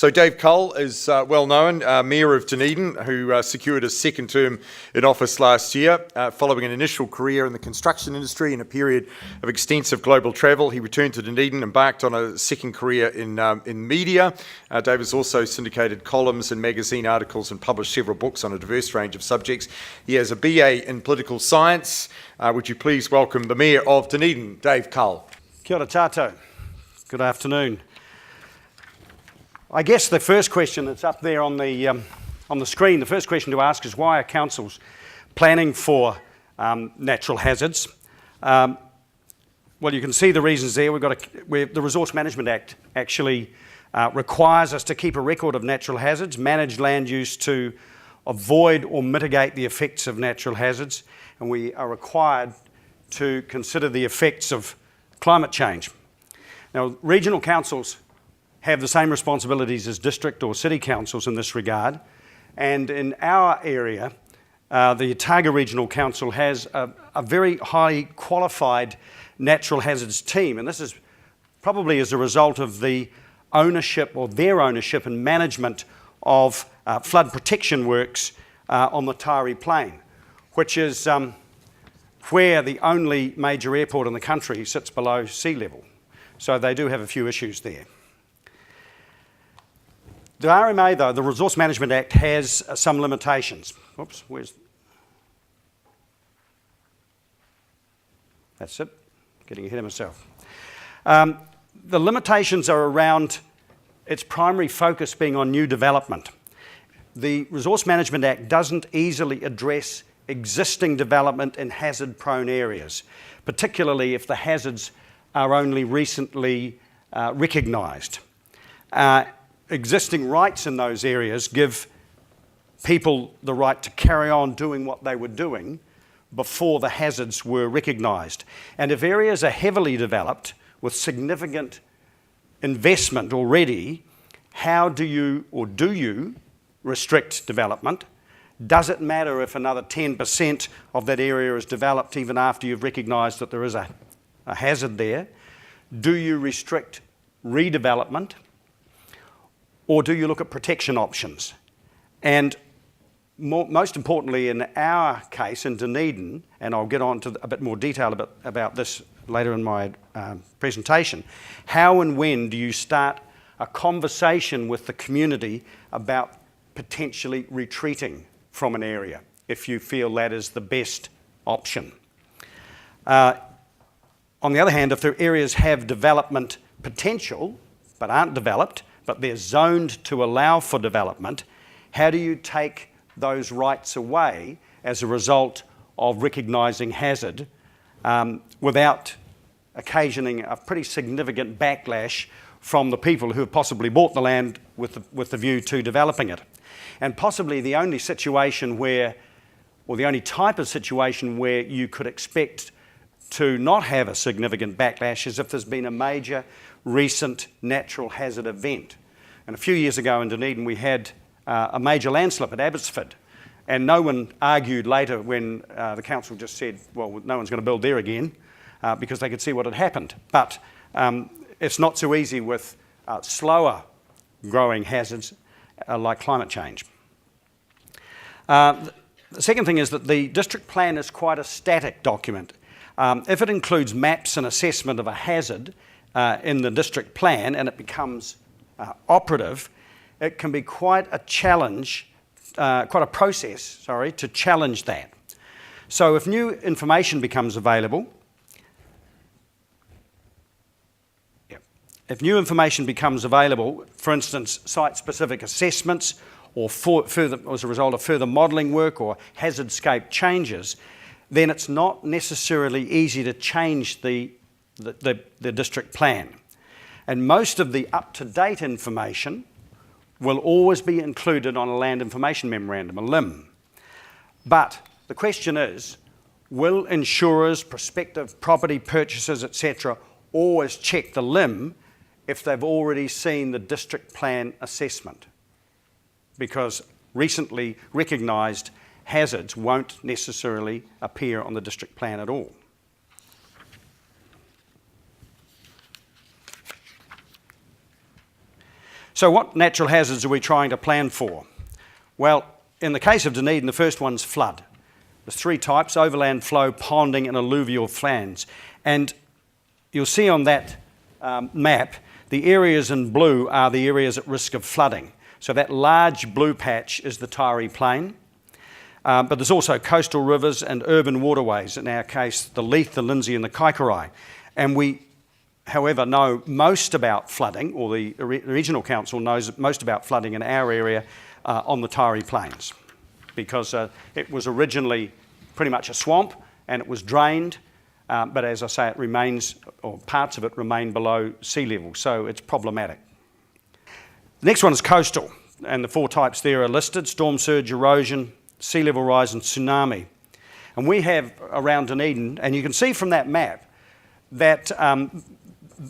So Dave Cull is well known, Mayor of Dunedin, who secured his second term in office last year. Following an initial career in the construction industry and a period of extensive global travel, he returned to Dunedin, embarked on a second career in media. Dave has also syndicated columns and magazine articles and published several books on a diverse range of subjects. He has a BA in political science. Would you please welcome the Mayor of Dunedin, Dave Cull. Kia ora tātou. Good afternoon. I guess the first question that's up there on the screen, the first question to ask is why are councils planning for natural hazards? Well, you can see the reasons there. The Resource Management Act actually requires us to keep a record of natural hazards, manage land use to avoid or mitigate the effects of natural hazards, and we are required to consider the effects of climate change. Now, regional councils have the same responsibilities as district or city councils in this regard, and in our area, the Otago Regional Council has a very highly qualified natural hazards team, and this is probably as a result of the ownership or their ownership and management of flood protection works on the Tari Plain, which is where the only major airport in the country sits below sea level. So they do have a few issues there. The RMA, though, the Resource Management Act, has some limitations. Oops, That's it, getting ahead of myself. The limitations are around its primary focus being on new development. The Resource Management Act doesn't easily address existing development in hazard-prone areas, particularly if the hazards are only recently recognised. Existing rights in those areas give people the right to carry on doing what they were doing before the hazards were recognised. And if areas are heavily developed with significant investment already, how do you restrict development? Does it matter if another 10% of that area is developed even after you've recognised that there is a hazard there? Do you restrict redevelopment? Or do you look at protection options? And most importantly, in our case, in Dunedin, and I'll get on to a bit more detail about this later in my presentation, how and when do you start a conversation with the community about potentially retreating from an area if you feel that is the best option? On the other hand, if the areas have development potential but aren't developed, but they're zoned to allow for development, how do you take those rights away as a result of recognising hazard without occasioning a pretty significant backlash from the people who have possibly bought the land with the view to developing it? And possibly the only situation where, or the only type of situation where you could expect to not have a significant backlash is if there's been a major recent natural hazard event. And a few years ago in Dunedin we had a major landslip at Abbotsford, and no one argued later when the council just said, well, no one's going to build there again because they could see what had happened. But it's not so easy with slower growing hazards like climate change. The second thing is that the district plan is quite a static document. If it includes maps and assessment of a hazard in the district plan and it becomes operative, it can be quite a challenge, quite a process, to challenge that. So if new information becomes available, for instance, site-specific assessments or as a result of further modelling work or hazardscape changes, then it's not necessarily easy to change the district plan. And most of the up-to-date information will always be included on a Land Information Memorandum, a LIM. But the question is, will insurers, prospective property purchasers, etc., always check the LIM if they've already seen the district plan assessment? Because recently recognised hazards won't necessarily appear on the district plan at all. So what natural hazards are we trying to plan for? Well, in the case of Dunedin, the first one's flood. There's three types: overland flow, ponding and alluvial flans. And you'll see on that map, the areas in blue are the areas at risk of flooding. So that large blue patch is the Taieri Plain. But there's also coastal rivers and urban waterways, in our case, the Leith, the Lindsay and the Kaikorai. And we, however, know most about flooding, or the Regional Council knows most about flooding in our area on the Taieri Plains, because it was originally pretty much a swamp and it was drained, but as I say, it remains, or parts of it remain below sea level, so it's problematic. The next one is coastal, and the four types there are listed: storm surge, erosion, sea level rise and tsunami. And we have around Dunedin, and you can see from that map that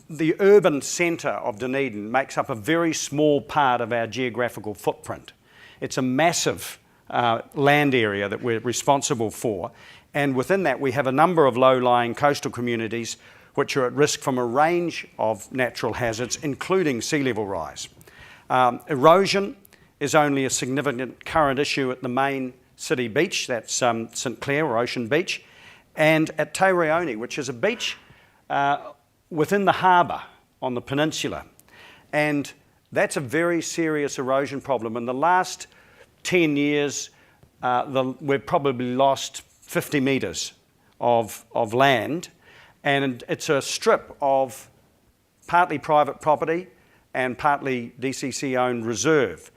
the urban centre of Dunedin makes up a very small part of our geographical footprint. It's a massive land area that we're responsible for, and within that we have a number of low-lying coastal communities which are at risk from a range of natural hazards, including sea level rise. Erosion is only a significant current issue at the main city beach, that's St Clair or Ocean Beach, and at Te Reone, which is a beach within the harbour on the peninsula. And that's a very serious erosion problem. In the last 10 years, we've probably lost 50 metres of land, and it's a strip of partly private property and partly DCC-owned reserve.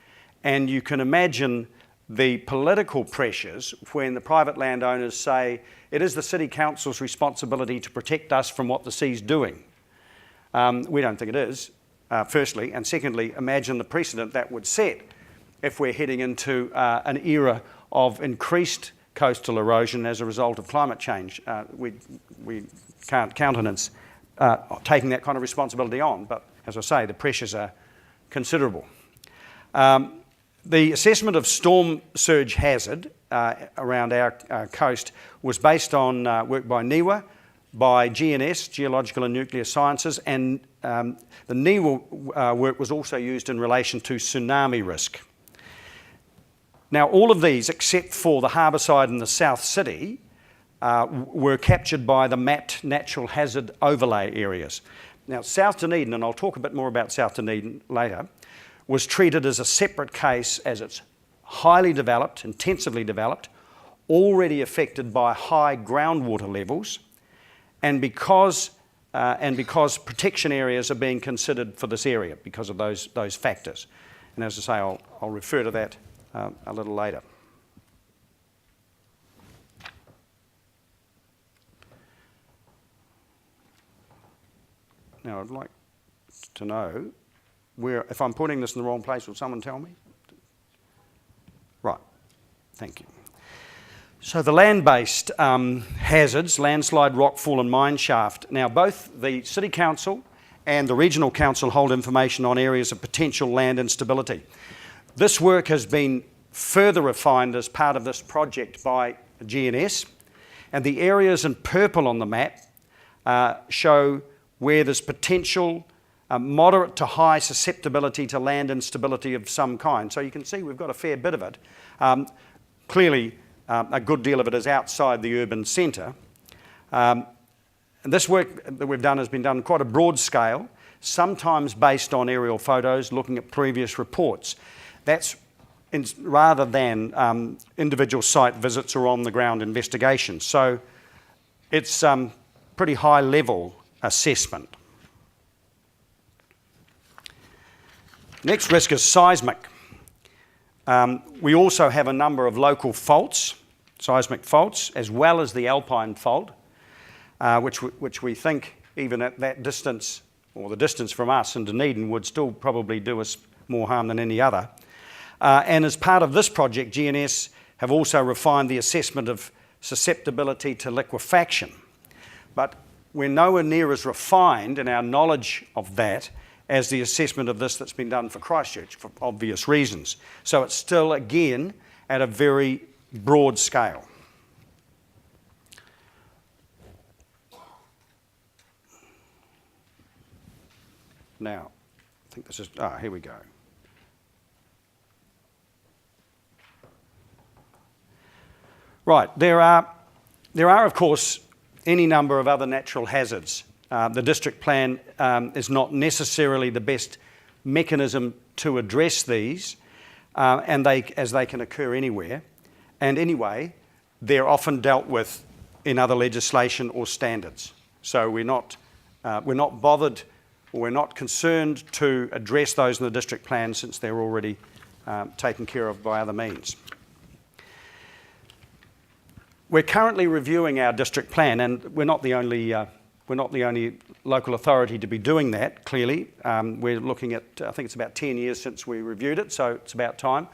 And you can imagine the political pressures when the private landowners say it is the City Council's responsibility to protect us from what the sea's doing. We don't think it is, firstly, and secondly, imagine the precedent that would set if we're heading into an era of increased coastal erosion as a result of climate change. We can't countenance taking that kind of responsibility on, but as I say, the pressures are considerable. The assessment of storm surge hazard around our coast was based on work by NIWA, by GNS, Geological and Nuclear Sciences, and the NIWA work was also used in relation to tsunami risk. Now, all of these, except for the harbour side and the South City, were captured by the mapped natural hazard overlay areas. Now, South Dunedin, and I'll talk a bit more about South Dunedin later, was treated as a separate case as it's highly developed, intensively developed, already affected by high groundwater levels, and because protection areas are being considered for this area because of those factors. And as I say, I'll refer to that a little later. Now, I'd like to know where, if I'm putting this in the wrong place, will someone tell me? Right, thank you. So the land-based hazards, landslide, rockfall and mine shaft. Now, both the City Council and the Regional Council hold information on areas of potential land instability. This work has been further refined as part of this project by GNS, and the areas in purple on the map show where there's potential moderate to high susceptibility to land instability of some kind. So you can see we've got a fair bit of it. Clearly, a good deal of it is outside the urban centre. And this work that we've done has been done quite a broad scale, sometimes based on aerial photos, looking at previous reports. That's rather than individual site visits or on-the-ground investigations. So it's pretty high-level assessment. Next risk is seismic. We also have a number of local faults, seismic faults, as well as the alpine fault, which we think even at that distance, or the distance from us in Dunedin, would still probably do us more harm than any other. And as part of this project, GNS have also refined the assessment of susceptibility to liquefaction. But we're nowhere near as refined in our knowledge of that as the assessment of this that's been done for Christchurch, for obvious reasons. So it's still, again, at a very broad scale. Now, I think this is, here we go. Right, there are of course any number of other natural hazards. The district plan is not necessarily the best mechanism to address these, as they can occur anywhere. And anyway, they're often dealt with in other legislation or standards. So we're not bothered, or we're not concerned to address those in the district plan, since they're already taken care of by other means. We're currently reviewing our district plan, and we're not the only local authority to be doing that, clearly. We're looking at, I think it's about 10 years since we reviewed it, so it's about time.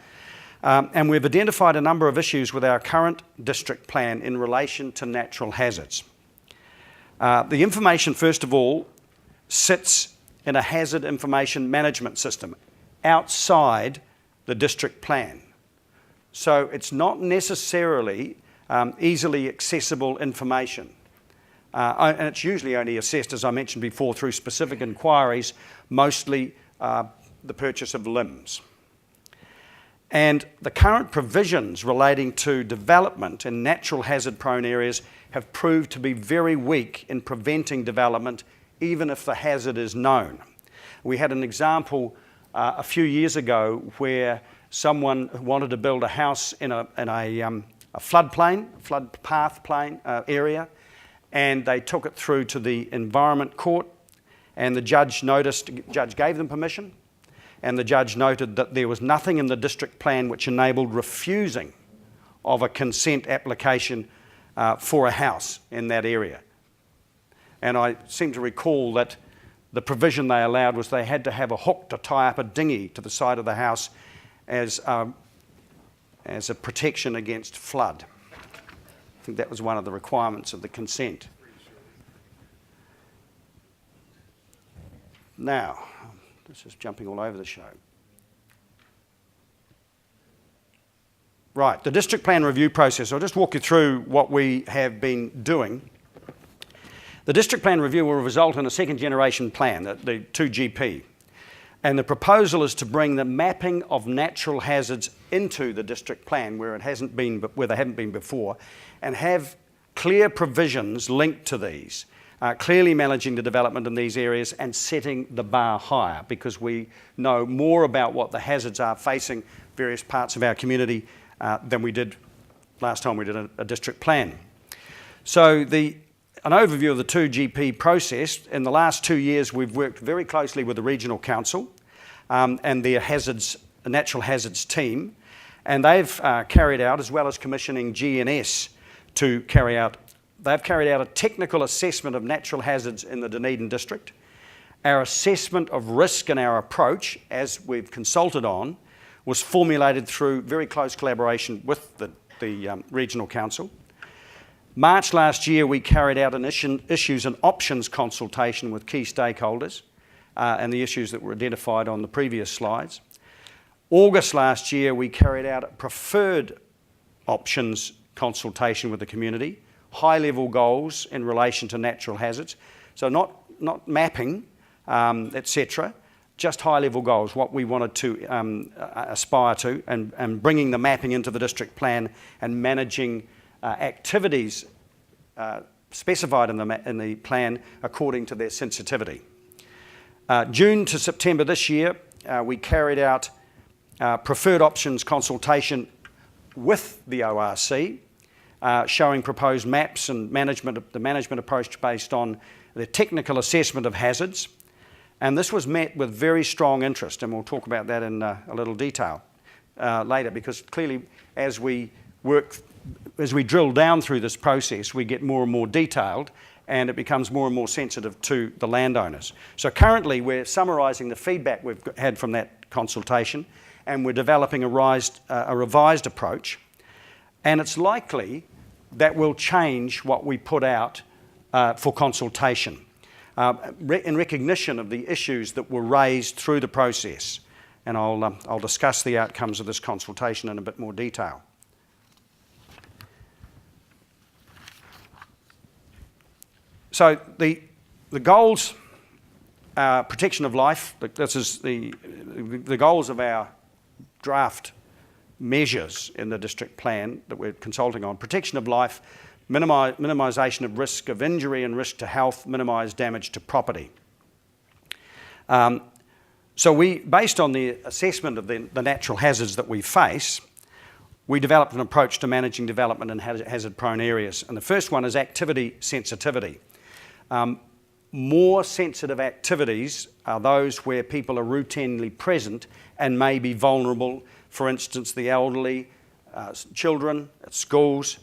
And we've identified a number of issues with our current district plan in relation to natural hazards. The information, first of all, sits in a hazard information management system outside the district plan. So it's not necessarily easily accessible information. And it's usually only assessed, as I mentioned before, through specific inquiries, mostly the purchase of limbs. And the current provisions relating to development in natural hazard-prone areas have proved to be very weak in preventing development, even if the hazard is known. We had an example a few years ago where someone wanted to build a house in a flood path plain area, and they took it through to the Environment Court, and the judge gave them permission, and the judge noted that there was nothing in the district plan which enabled refusing of a consent application for a house in that area. And I seem to recall that the provision they allowed was they had to have a hook to tie up a dinghy to the side of the house as a protection against flood. I think that was one of the requirements of the consent. Now, this is jumping all over the show. Right, the district plan review process. I'll just walk you through what we have been doing. The district plan review will result in a second generation plan, the 2GP. And the proposal is to bring the mapping of natural hazards into the district plan where they haven't been before, and have clear provisions linked to these, clearly managing the development in these areas and setting the bar higher, because we know more about what the hazards are facing various parts of our community than we did last time we did a district plan. So an overview of the 2GP process. In the last 2 years, we've worked very closely with the Regional Council and their natural hazards team, and they've carried out, as well as commissioning GNS to carry out, they've carried out a technical assessment of natural hazards in the Dunedin district. Our assessment of risk and our approach, as we've consulted on, was formulated through very close collaboration with the Regional Council. March last year, we carried out an issues and options consultation with key stakeholders and the issues that were identified on the previous slides. August last year, we carried out a preferred options consultation with the community, high-level goals in relation to natural hazards. So not mapping, etc., just high-level goals, what we wanted to aspire to, and bringing the mapping into the district plan and managing activities specified in the plan according to their sensitivity. June to September this year, we carried out preferred options consultation with the ORC, showing proposed maps and the management approach based on the technical assessment of hazards. And this was met with very strong interest, and we'll talk about that in a little detail later, because clearly as we drill down through this process, we get more and more detailed, and it becomes more and more sensitive to the landowners. So currently we're summarising the feedback we've had from that consultation, and we're developing a revised approach, and it's likely that we'll change what we put out for consultation in recognition of the issues that were raised through the process. And I'll discuss the outcomes of this consultation in a bit more detail. So the goals, protection of life, this is the goals of our draft measures in the district plan that we're consulting on: protection of life, minimisation of risk of injury and risk to health, minimise damage to property. So based on the assessment of the natural hazards that we face, we developed an approach to managing development in hazard-prone areas. And the first one is activity sensitivity. More sensitive activities are those where people are routinely present and may be vulnerable. For instance, the elderly, children at schools,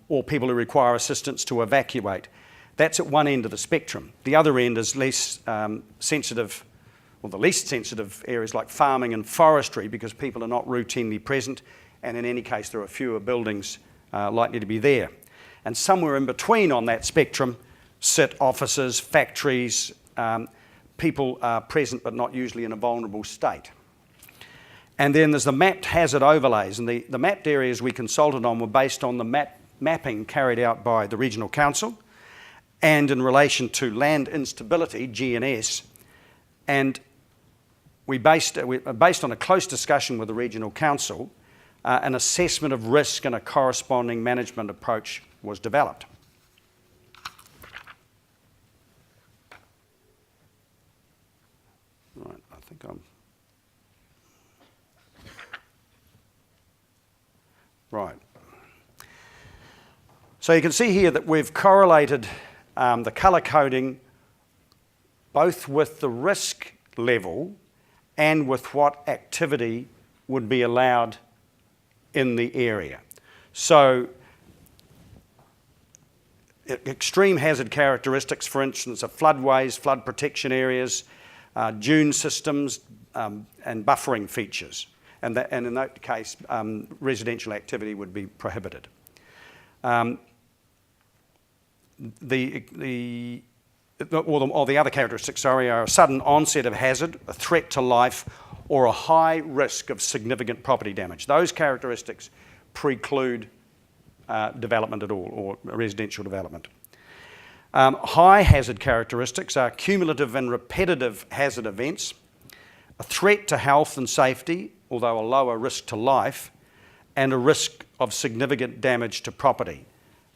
or people who require assistance to evacuate. That's at one end of the spectrum. The other end is less sensitive, or the least sensitive areas like farming and forestry, because people are not routinely present, and in any case there are fewer buildings likely to be there. And somewhere in between on that spectrum sit offices, factories, people are present but not usually in a vulnerable state. And then there's the mapped hazard overlays, and the mapped areas we consulted on were based on the mapping carried out by the Regional Council and in relation to land instability, GNS, and based on a close discussion with the Regional Council, an assessment of risk and a corresponding management approach was developed. Right, I think I'm... Right. So you can see here that we've correlated the colour coding both with the risk level and with what activity would be allowed in the area. So extreme hazard characteristics, for instance, are floodways, flood protection areas, dune systems, and buffering features. And in that case, residential activity would be prohibited. The other characteristics, are a sudden onset of hazard, a threat to life, or a high risk of significant property damage. Those characteristics preclude development at all, or residential development. High hazard characteristics are cumulative and repetitive hazard events, a threat to health and safety, although a lower risk to life, and a risk of significant damage to property.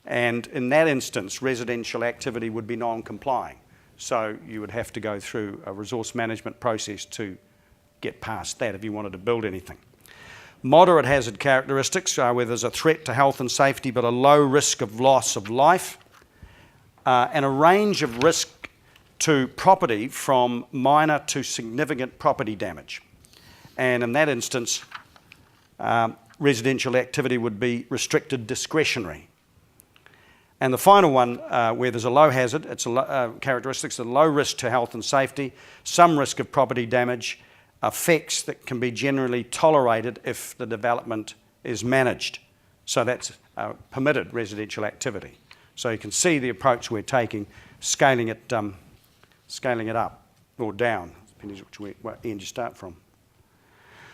And in that instance, residential activity would be non-complying. So you would have to go through a resource management process to get past that if you wanted to build anything. Moderate hazard characteristics are where there's a threat to health and safety but a low risk of loss of life, and a range of risk to property from minor to significant property damage. And in that instance, residential activity would be restricted discretionary. And the final one, where there's a low hazard, it's characteristics of low risk to health and safety, some risk of property damage, effects that can be generally tolerated if the development is managed. So that's permitted residential activity. So you can see the approach we're taking, scaling it up or down, depending on which end you start from.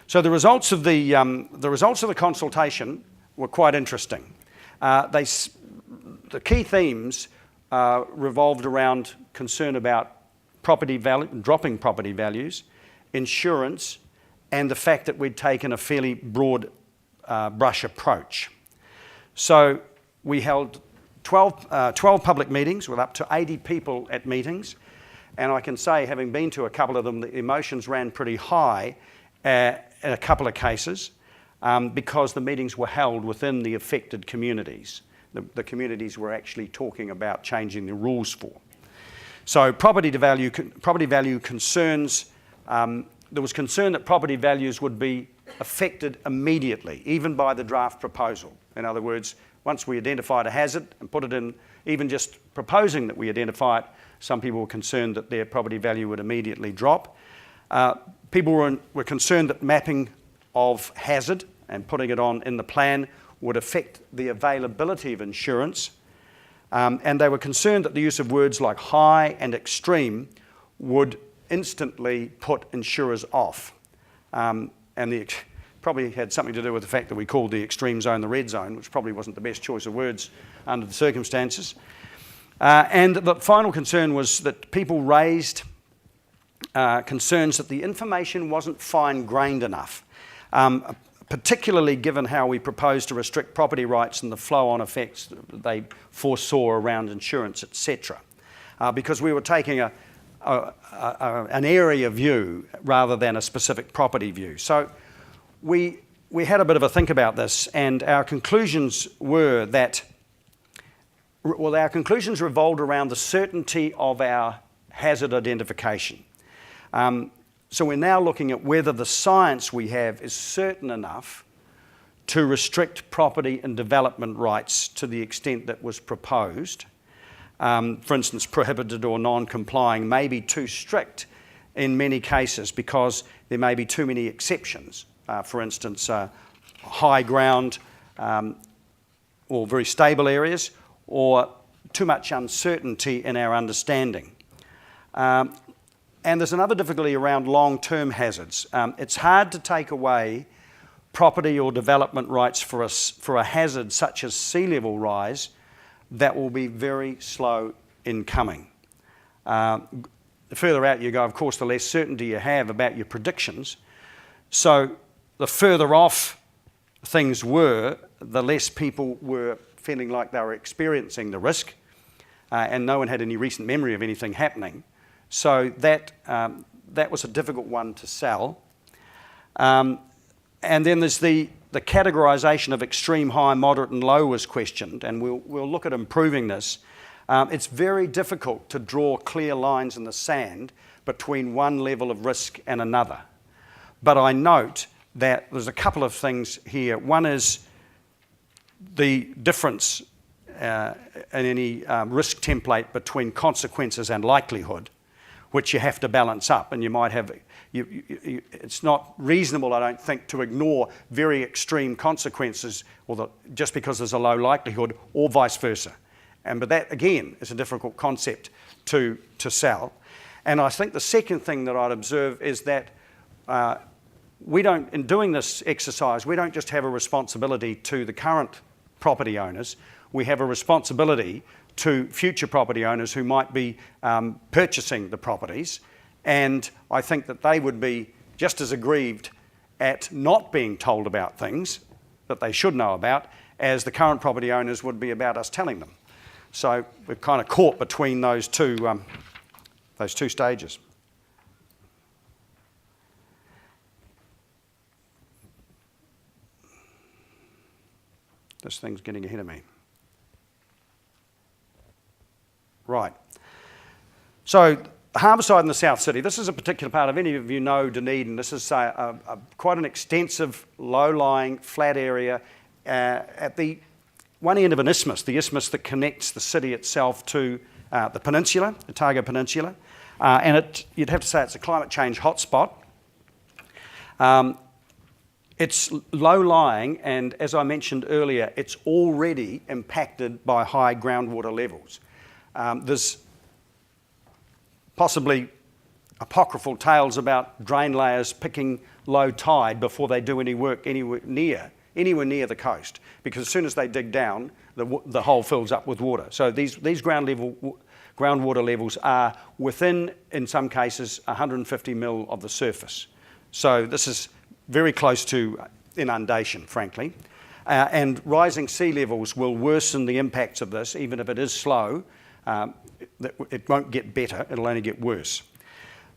So the results of the consultation were quite interesting. The key themes revolved around concern about dropping property values, insurance, and the fact that we'd taken a fairly broad brush approach. So we held 12 public meetings with up to 80 people at meetings, and I can say, having been to a couple of them, the emotions ran pretty high in a couple of cases because the meetings were held within the affected communities. The communities were actually talking about changing the rules for. So property value concerns, there was concern that property values would be affected immediately, even by the draft proposal. In other words, once we identified a hazard and put it in, even just proposing that we identify it, some people were concerned that their property value would immediately drop. People were concerned that mapping of hazard and putting it on in the plan would affect the availability of insurance, and they were concerned that the use of words like high and extreme would instantly put insurers off. Probably had something to do with the fact that we called the extreme zone the red zone, which probably wasn't the best choice of words under the circumstances. And the final concern was that people raised concerns that the information wasn't fine-grained enough. particularly given how we propose to restrict property rights and the flow-on effects they foresaw around insurance, etc. Because we were taking an area view rather than a specific property view. So we had a bit of a think about this, and our conclusions were that, well, our conclusions revolved around the certainty of our hazard identification. So we're now looking at whether the science we have is certain enough to restrict property and development rights to the extent that was proposed. For instance, prohibited or non-complying may be too strict in many cases because there may be too many exceptions. For instance, high ground or very stable areas, or too much uncertainty in our understanding. And there's another difficulty around long-term hazards. It's hard to take away property or development rights for a hazard such as sea level rise that will be very slow in coming. The further out you go, of course, the less certainty you have about your predictions. So the further off things were, the less people were feeling like they were experiencing the risk, and no one had any recent memory of anything happening. So that was a difficult one to sell. And then there's the categorisation of extreme high, moderate and low was questioned, and we'll look at improving this. It's very difficult to draw clear lines in the sand between one level of risk and another. But I note that there's a couple of things here. One is the difference in any risk template between consequences and likelihood, which you have to balance up, and you might have, it's not reasonable, I don't think, to ignore very extreme consequences just because there's a low likelihood, or vice versa. But that, again, is a difficult concept to sell. And I think the second thing that I'd observe is that in doing this exercise, we don't just have a responsibility to the current property owners, we have a responsibility to future property owners who might be purchasing the properties, and I think that they would be just as aggrieved at not being told about things that they should know about as the current property owners would be about us telling them. So we're kind of caught between those two stages. This thing's getting ahead of me. Right. So Harbourside in the South City, this is a particular part of, any of you know Dunedin, this is quite an extensive, low-lying, flat area at the one end of an isthmus, the isthmus that connects the city itself to the peninsula, the Otago Peninsula, and you'd have to say it's a climate change hotspot. It's low-lying, and as I mentioned earlier, it's already impacted by high groundwater levels. There's possibly apocryphal tales about drain layers picking low tide before they do any work anywhere near the coast, because as soon as they dig down, the hole fills up with water. So these groundwater levels are within, in some cases, 150 mil of the surface. So this is very close to inundation, frankly. And rising sea levels will worsen the impacts of this, even if it is slow. It won't get better, it'll only get worse.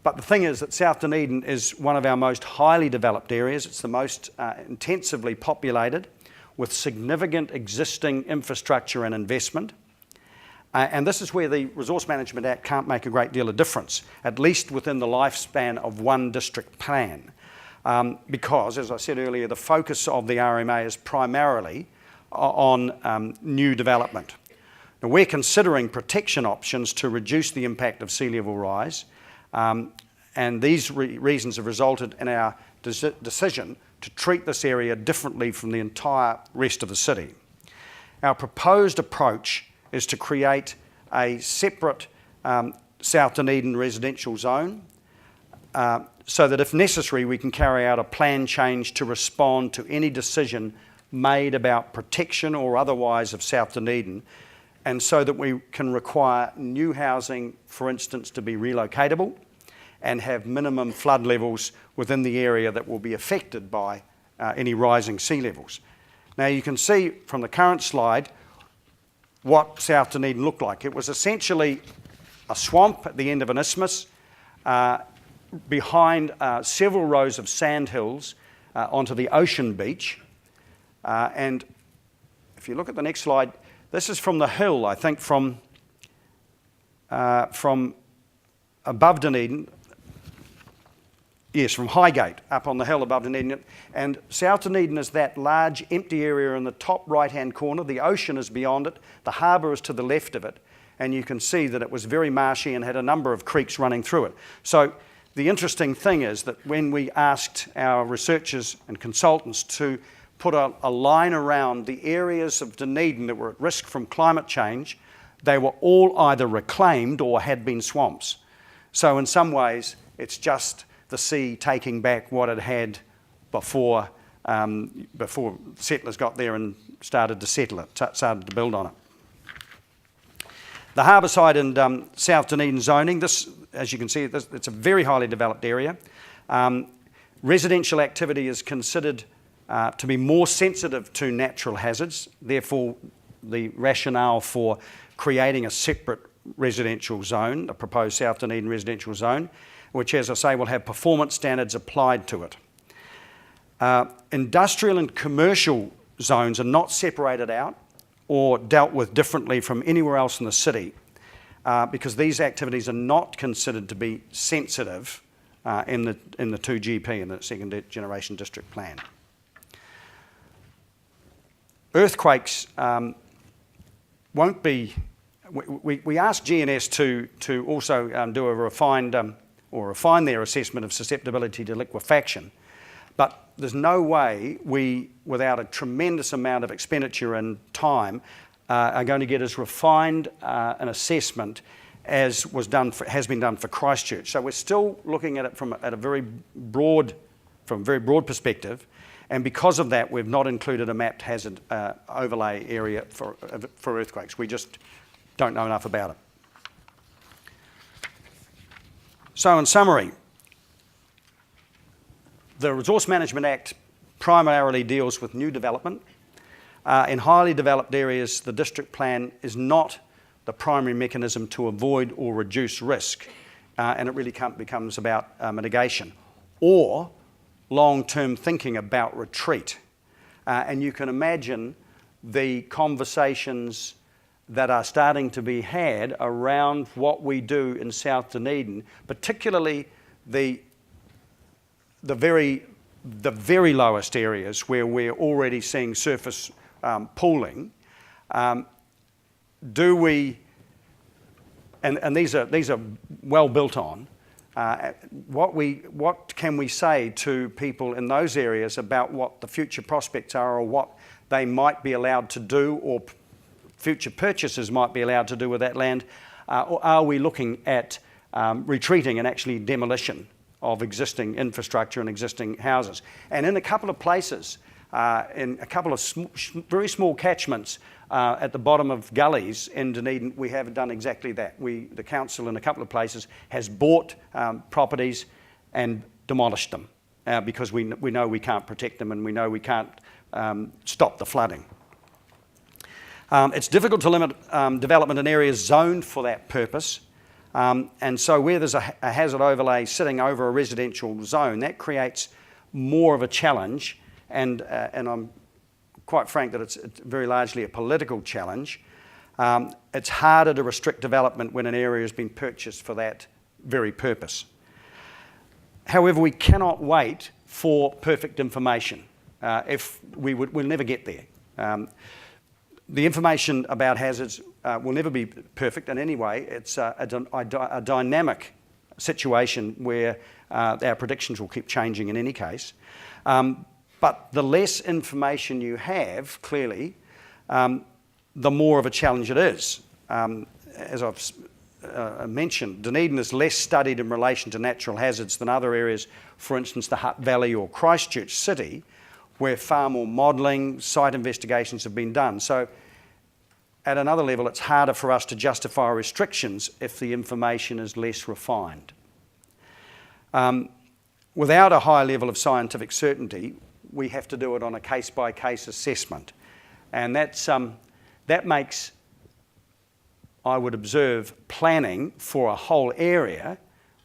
But the thing is that South Dunedin is one of our most highly developed areas. It's the most intensively populated, with significant existing infrastructure and investment. And this is where the Resource Management Act can't make a great deal of difference, at least within the lifespan of one district plan. Because, as I said earlier, the focus of the RMA is primarily on new development. Now, we're considering protection options to reduce the impact of sea level rise, and these reasons have resulted in our decision to treat this area differently from the entire rest of the city. Our proposed approach is to create a separate South Dunedin residential zone, so that if necessary we can carry out a plan change to respond to any decision made about protection or otherwise of South Dunedin, and so that we can require new housing, for instance, to be relocatable and have minimum flood levels within the area that will be affected by any rising sea levels. Now you can see from the current slide what South Dunedin looked like. It was essentially a swamp at the end of an isthmus behind several rows of sandhills onto the ocean beach. And if you look at the next slide, this is from the hill, I think from above Dunedin. Yes, from Highgate, up on the hill above Dunedin. And South Dunedin is that large empty area in the top right-hand corner. The ocean is beyond it. The harbour is to the left of it. And you can see that it was very marshy and had a number of creeks running through it. So the interesting thing is that when we asked our researchers and consultants to put a line around the areas of Dunedin that were at risk from climate change, they were all either reclaimed or had been swamps. So in some ways, it's just the sea taking back what it had before settlers got there and started to settle it, started to build on it. The harbour side and South Dunedin zoning, this, as you can see, it's a very highly developed area. Residential activity is considered to be more sensitive to natural hazards, therefore the rationale for creating a separate residential zone, a proposed South Dunedin residential zone, which, as I say, will have performance standards applied to it. Industrial and commercial zones are not separated out or dealt with differently from anywhere else in the city because these activities are not considered to be sensitive in the 2GP, in the Second Generation District Plan. Earthquakes won't be... We asked GNS to also do a refine their assessment of susceptibility to liquefaction. But there's no way we, without a tremendous amount of expenditure and time, are going to get as refined an assessment as has been done for Christchurch. So we're still looking at it from a very broad perspective, and because of that, we've not included a mapped hazard overlay area for earthquakes. We just don't know enough about it. So in summary, the Resource Management Act primarily deals with new development. In highly developed areas, the district plan is not the primary mechanism to avoid or reduce risk, and it really becomes about mitigation or long-term thinking about retreat. And you can imagine the conversations that are starting to be had around what we do in South Dunedin, particularly the very lowest areas where we're already seeing surface pooling. Do we, and these are well built on, what can we say to people in those areas about what the future prospects are or what they might be allowed to do or future purchasers might be allowed to do with that land, or are we looking at retreating and actually demolition of existing infrastructure and existing houses? And in a couple of places, in a couple of very small catchments at the bottom of gullies in Dunedin, we have done exactly that. The council in a couple of places has bought properties and demolished them because we know we can't protect them and we know we can't stop the flooding. It's difficult to limit development in areas zoned for that purpose. And so where there's a hazard overlay sitting over a residential zone, that creates more of a challenge. And I'm quite frank that it's very largely a political challenge. It's harder to restrict development when an area has been purchased for that very purpose. However, we cannot wait for perfect information. We'll never get there. The information about hazards will never be perfect in any way. It's a dynamic situation where our predictions will keep changing in any case. But the less information you have, clearly, the more of a challenge it is. As I've mentioned, Dunedin is less studied in relation to natural hazards than other areas, for instance, the Hutt Valley or Christchurch City, where far more modelling, site investigations have been done. So at another level, it's harder for us to justify restrictions if the information is less refined. Without a high level of scientific certainty, we have to do it on a case-by-case assessment. And that makes, I would observe, planning for a whole area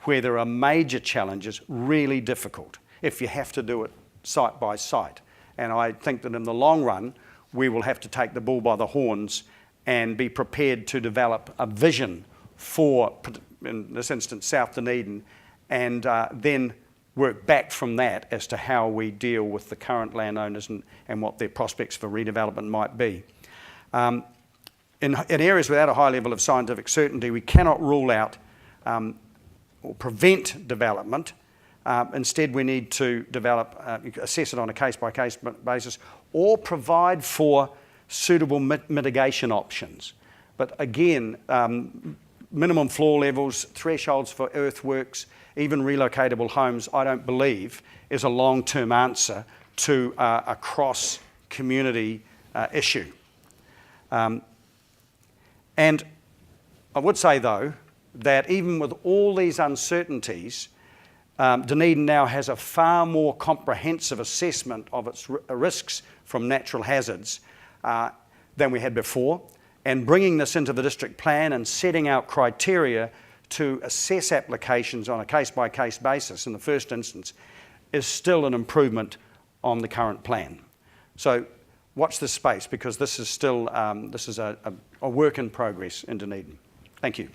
where there are major challenges really difficult if you have to do it site by site. And I think that in the long run, we will have to take the bull by the horns and be prepared to develop a vision for, in this instance, South Dunedin, and then work back from that as to how we deal with the current landowners and what their prospects for redevelopment might be. In areas without a high level of scientific certainty, we cannot rule out or prevent development. Instead, we need to develop, assess it on a case-by-case basis, or provide for suitable mitigation options. But again, minimum floor levels, thresholds for earthworks, even relocatable homes, I don't believe is a long-term answer to a cross-community issue. And I would say, though, that even with all these uncertainties, Dunedin now has a far more comprehensive assessment of its risks from natural hazards than we had before. And bringing this into the district plan and setting out criteria to assess applications on a case-by-case basis in the first instance is still an improvement on the current plan. So watch this space, because this is still a work in progress in Dunedin. Thank you.